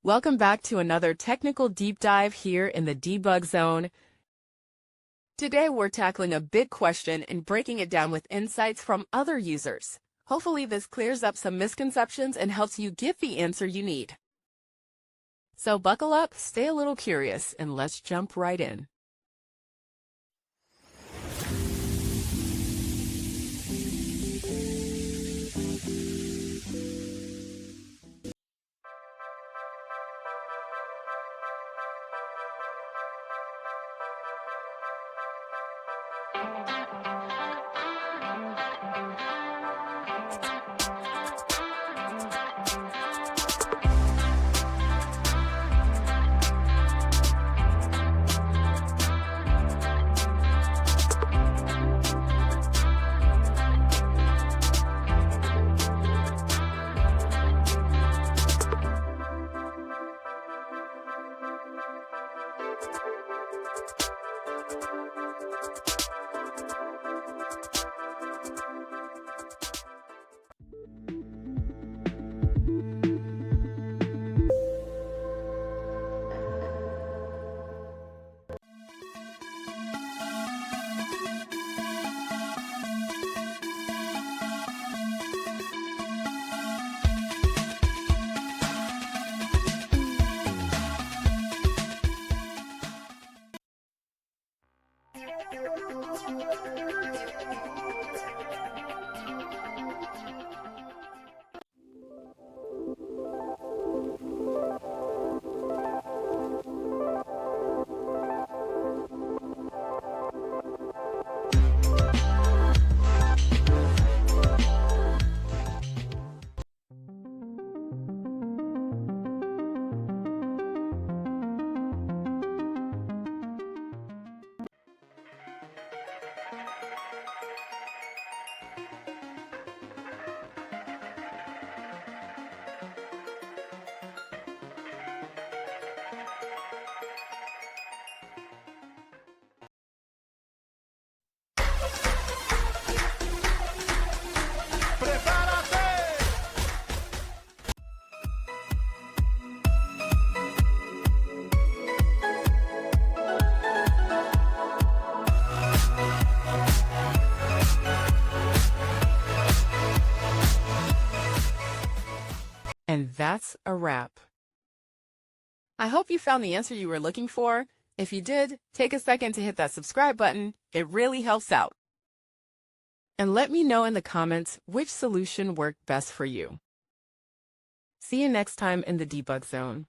Welcome back to another technical deep dive here in the debug zone. Today we're tackling a big question and breaking it down with insights from other users. Hopefully this clears up some misconceptions and helps you get the answer you need. So buckle up, stay a little curious, and let's jump right in. And that's a wrap. I hope you found the answer you were looking for. If you did, take a second to hit that subscribe button. It really helps out. And let me know in the comments which solution worked best for you. See you next time in the debug zone.